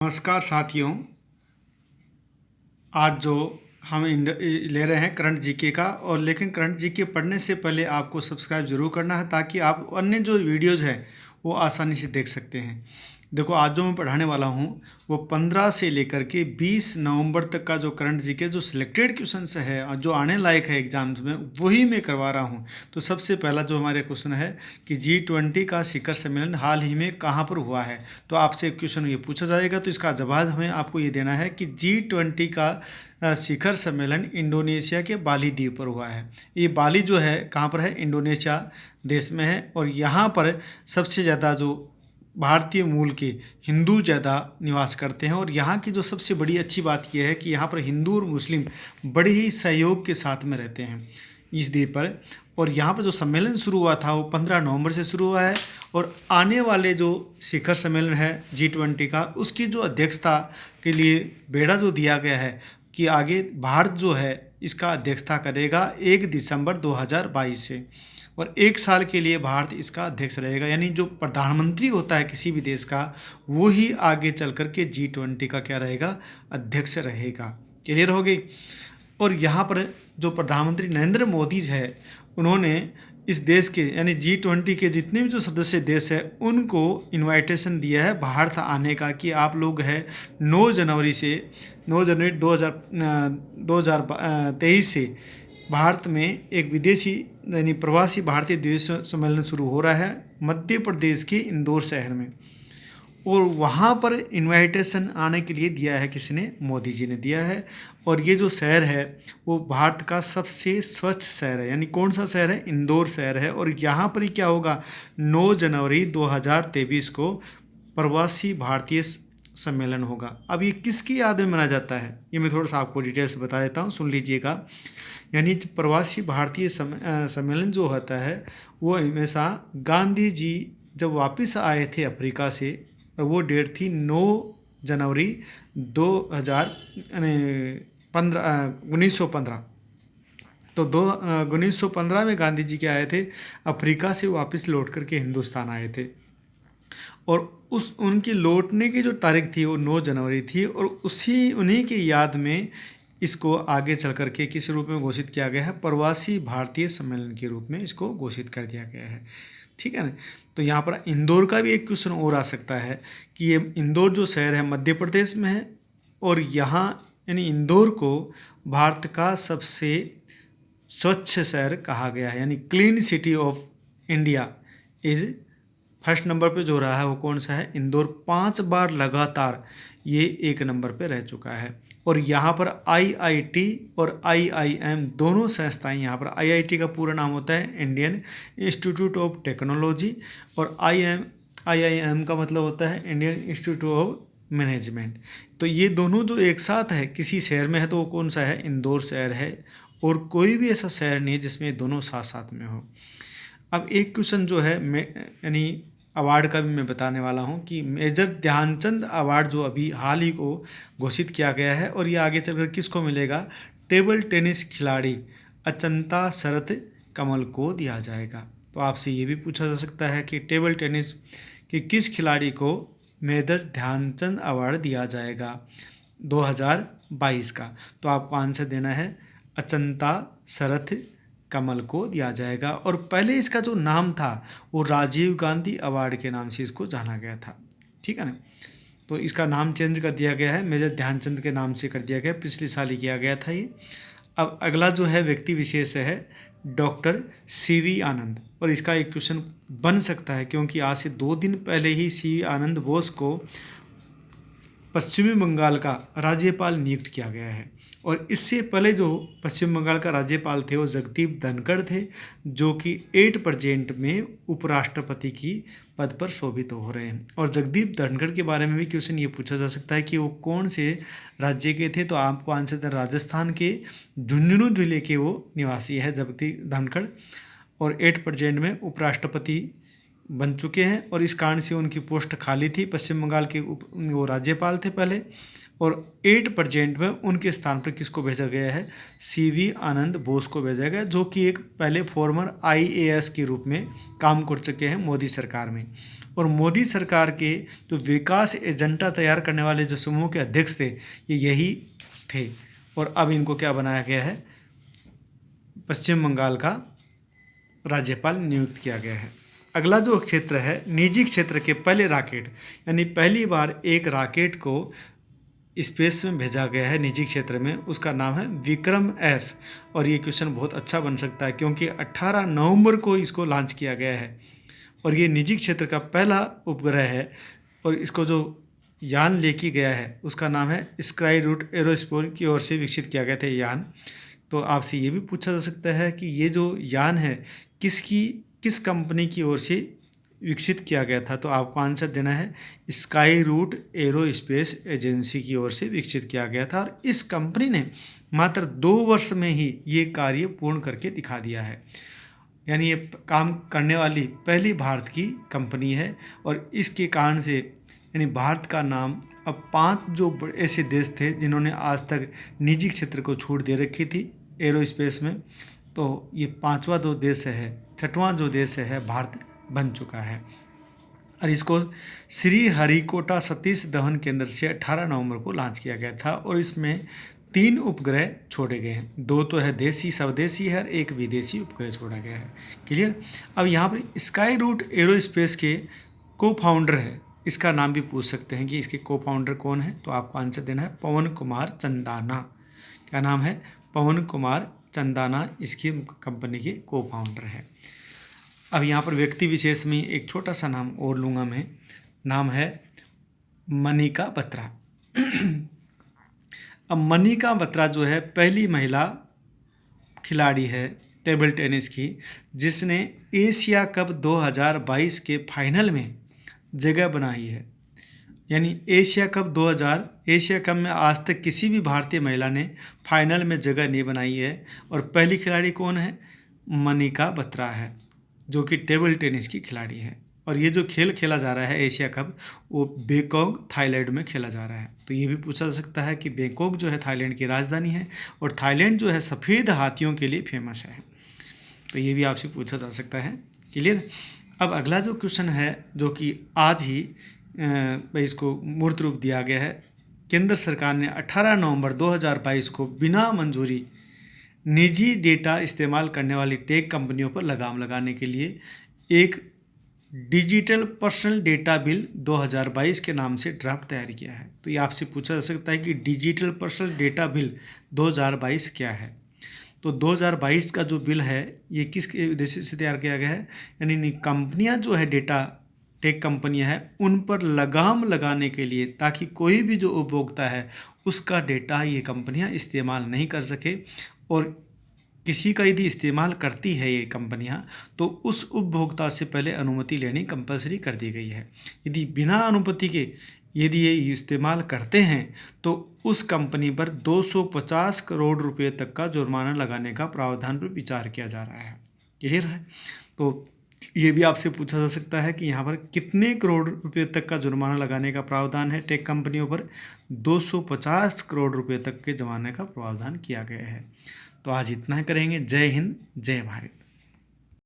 नमस्कार साथियों। आज जो हम ले रहे हैं करंट जीके का, और लेकिन करंट जीके पढ़ने से पहले आपको सब्सक्राइब जरूर करना है ताकि आप अन्य जो वीडियोज़ हैं वो आसानी से देख सकते हैं। देखो, आज जो मैं पढ़ाने वाला हूँ वो 15 से लेकर के 20 नवंबर तक का जो करंट जीके जो सिलेक्टेड क्वेश्चंस है और जो आने लायक है एग्जाम्स में, वही मैं करवा रहा हूँ। तो सबसे पहला जो हमारे क्वेश्चन है कि G20 का शिखर सम्मेलन हाल ही में कहाँ पर हुआ है। तो आपसे क्वेश्चन ये पूछा जाएगा, तो इसका जवाब हमें आपको ये देना है कि G20 का शिखर सम्मेलन इंडोनेशिया के बाली द्वीप पर हुआ है। ये बाली जो है कहाँ पर है? इंडोनेशिया देश में है। और यहाँ पर सबसे ज़्यादा जो भारतीय मूल के हिंदू ज़्यादा निवास करते हैं। और यहाँ की जो सबसे बड़ी अच्छी बात यह है कि यहाँ पर हिंदू और मुस्लिम बड़े ही सहयोग के साथ में रहते हैं इस द्वीप पर। और यहाँ पर जो सम्मेलन शुरू हुआ था वो 15 नवंबर से शुरू हुआ है। और आने वाले जो शिखर सम्मेलन है G20 का, उसकी जो अध्यक्षता के लिए बेड़ा जो दिया गया है कि आगे भारत जो है इसका अध्यक्षता करेगा 1 दिसंबर 2022 से। और 1 साल के लिए भारत इसका अध्यक्ष रहेगा, यानी जो प्रधानमंत्री होता है किसी भी देश का, वो ही आगे चल कर के G20 का क्या रहेगा? अध्यक्ष रहेगा। क्लियर हो गई। और यहाँ पर जो प्रधानमंत्री नरेंद्र मोदी है, उन्होंने इस देश के यानी G20 के जितने भी जो सदस्य देश है उनको इनवाइटेशन दिया है भारत आने का कि आप लोग है 9 जनवरी 2023 से भारत में एक विदेशी यानी प्रवासी भारतीय द्विदिवसीय सम्मेलन शुरू हो रहा है मध्य प्रदेश के इंदौर शहर में। और वहाँ पर इनविटेशन आने के लिए दिया है किसने? मोदी जी ने दिया है। और ये जो शहर है वो भारत का सबसे स्वच्छ शहर है। यानी कौन सा शहर है? इंदौर शहर है। और यहाँ पर ही क्या होगा? 9 जनवरी 2023 को प्रवासी भारतीय सम्मेलन होगा। अब ये किसकी याद में मनाया जाता है, ये मैं थोड़ा सा आपको डिटेल से बता देता हूँ, सुन लीजिएगा। यानी प्रवासी भारतीय सम्मेलन जो होता है वो हमेशा गांधी जी जब वापस आए थे अफ्रीका से, और वो डेट थी 9 जनवरी 1915। तो 1915 में गांधी जी के आए थे अफ्रीका से, वापस लौट करके हिंदुस्तान आए थे। और उस उनकी लौटने की जो तारीख थी वो 9 जनवरी थी। और उन्हीं की याद में इसको आगे चल करके किस रूप में घोषित किया गया है? प्रवासी भारतीय सम्मेलन के रूप में इसको घोषित कर दिया गया है। ठीक है ना। तो यहाँ पर इंदौर का भी एक क्वेश्चन और आ सकता है कि ये इंदौर जो शहर है मध्य प्रदेश में है, और यहाँ यानी इंदौर को भारत का सबसे स्वच्छ शहर कहा गया है, यानी clean city of India is first number पे जो रहा है वो कौन सा है? इंदौर 5 बार लगातार ये 1 नंबर पे रह चुका है। और यहाँ पर IIT और IIM दोनों संस्थाएं, यहाँ पर IIT का पूरा नाम होता है इंडियन इंस्टीट्यूट ऑफ टेक्नोलॉजी, और IIM का मतलब होता है इंडियन इंस्टीट्यूट ऑफ मैनेजमेंट। तो ये दोनों जो एक साथ है किसी शहर में है तो वो कौन सा है? इंदौर शहर है। और कोई भी ऐसा शहर नहीं है जिसमें दोनों साथ साथ में हो। अब एक क्वेश्चन जो है यानी अवार्ड का भी मैं बताने वाला हूँ कि मेजर ध्यानचंद अवार्ड जो अभी हाल ही को घोषित किया गया है, और ये आगे चलकर किसको मिलेगा? टेबल टेनिस खिलाड़ी अचंता शरत कमल को दिया जाएगा। तो आपसे ये भी पूछा जा सकता है कि टेबल टेनिस के किस खिलाड़ी को मेजर ध्यानचंद अवार्ड दिया जाएगा 2022 का? तो आपको आंसर देना है अचंता शरत कमल को दिया जाएगा। और पहले इसका जो नाम था वो राजीव गांधी अवार्ड के नाम से इसको जाना गया था। ठीक है ना। तो इसका नाम चेंज कर दिया गया है, मेजर ध्यानचंद के नाम से कर दिया गया, पिछले साल ही किया गया था ये। अब अगला जो है व्यक्ति विशेष है डॉक्टर CV आनंद। और इसका एक क्वेश्चन बन सकता है क्योंकि आज से 2 दिन पहले ही CV आनंद बोस को पश्चिमी बंगाल का राज्यपाल नियुक्त किया गया है। और इससे पहले जो पश्चिम बंगाल का राज्यपाल थे वो जगदीप धनखड़ थे, जो कि 8 में उपराष्ट्रपति की पद पर शोभित हो रहे हैं। और जगदीप धनखड़ के बारे में भी क्वेश्चन ये पूछा जा सकता है कि वो कौन से राज्य के थे? तो आपको आंसर देना राजस्थान के झुंझुनू जिले के वो निवासी है जगदीप धनखड़। और 8 में उपराष्ट्रपति बन चुके हैं और इस कारण से उनकी पोस्ट खाली थी। पश्चिम बंगाल के वो राज्यपाल थे पहले, और 8% में उनके स्थान पर किसको भेजा गया है, CV आनंद बोस को भेजा गया, जो कि एक पहले फॉर्मर IAS के रूप में काम कर चुके हैं मोदी सरकार में। और मोदी सरकार के जो विकास एजेंडा तैयार करने वाले जो समूह के अध्यक्ष थे ये यही थे, और अब इनको क्या बनाया गया है, पश्चिम बंगाल का राज्यपाल नियुक्त किया गया है। अगला जो क्षेत्र है निजी क्षेत्र के पहले रॉकेट, यानी पहली बार एक रॉकेट को स्पेस में भेजा गया है निजी क्षेत्र में, उसका नाम है विक्रम-S। और ये क्वेश्चन बहुत अच्छा बन सकता है क्योंकि 18 नवंबर को इसको लॉन्च किया गया है और ये निजी क्षेत्र का पहला उपग्रह है। और इसको जो यान लेके गया है उसका नाम है स्काई रूट एरोस्पेस की ओर से विकसित किया गया था यान। तो आपसे ये भी पूछा जा सकता है कि ये जो यान है किस कंपनी की ओर से विकसित किया गया था, तो आपको आंसर देना है स्काई रूट एरोस्पेस एजेंसी की ओर से विकसित किया गया था। और इस कंपनी ने मात्र 2 वर्ष में ही ये कार्य पूर्ण करके दिखा दिया है, यानी ये काम करने वाली पहली भारत की कंपनी है। और इसके कारण से यानी भारत का नाम अब 5 जो ऐसे देश थे जिन्होंने आज तक निजी क्षेत्र को छूट दे रखी थी एरोस्पेस में, तो ये 5वां जो देश है, 6वां जो देश है भारत बन चुका है। और इसको श्री हरिकोटा सतीश धवन केंद्र से 18 नवंबर को लॉन्च किया गया था और इसमें 3 उपग्रह छोड़े गए हैं, 2 तो है देसी स्वदेशी है और 1 विदेशी उपग्रह छोड़ा गया है। क्लियर। अब यहाँ पर स्काई रूट एरोस्पेस के को फाउंडर है, इसका नाम भी पूछ सकते हैं कि इसके को फाउंडर कौन है, तो आपको आंसर देना है पवन कुमार चंदाना। क्या नाम है, पवन कुमार चंदाना इसकी कंपनी के को फाउंडर है। अब यहाँ पर व्यक्ति विशेष में एक छोटा सा नाम और लूँगा मैं, नाम है मनिका बत्रा। अब मनिका बत्रा जो है पहली महिला खिलाड़ी है टेबल टेनिस की जिसने एशिया कप 2022 के फाइनल में जगह बनाई है। यानी एशिया कप में आज तक किसी भी भारतीय महिला ने फाइनल में जगह नहीं बनाई है और पहली खिलाड़ी कौन है, मनिका बत्रा है, जो कि टेबल टेनिस की खिलाड़ी है। और ये जो खेल खेला जा रहा है एशिया कप, वो बैंकॉक थाईलैंड में खेला जा रहा है। तो ये भी पूछा जा सकता है कि बैंकॉक जो है थाईलैंड की राजधानी है और थाईलैंड जो है सफ़ेद हाथियों के लिए फेमस है, तो ये भी आपसे पूछा जा सकता है। क्लियर। अब अगला जो क्वेश्चन है जो कि आज ही इसको मूर्त रूप दिया गया है, केंद्र सरकार ने 18 नवंबर 2022 को बिना मंजूरी निजी डेटा इस्तेमाल करने वाली टेक कंपनियों पर लगाम लगाने के लिए एक डिजिटल पर्सनल डेटा बिल 2022 के नाम से ड्राफ्ट तैयार किया है। तो ये आपसे पूछा जा सकता है कि डिजिटल पर्सनल डेटा बिल 2022 क्या है। तो 2022 का जो बिल है ये किस उद्देश्य से तैयार किया गया है, यानी कंपनियां जो है डेटा टेक कंपनियां हैं उन पर लगाम लगाने के लिए, ताकि कोई भी जो उपभोक्ता है उसका डेटा ये कंपनियां इस्तेमाल नहीं कर सके। और किसी का यदि इस्तेमाल करती है ये कंपनियां तो उस उपभोक्ता से पहले अनुमति लेनी कंपलसरी कर दी गई है। यदि बिना अनुमति के यदि ये इस्तेमाल करते हैं तो उस कंपनी पर 250 करोड़ रुपए तक का जुर्माना लगाने का प्रावधान पर विचार किया जा रहा है। क्लियर है। तो ये भी आपसे पूछा जा सकता है कि यहाँ पर कितने करोड़ रुपए तक का जुर्माना लगाने का प्रावधान है टेक कंपनियों पर। 250 करोड़ रुपए तक के जुर्माने का प्रावधान किया गया है। तो आज इतना ही करेंगे। जय हिंद, जय भारत।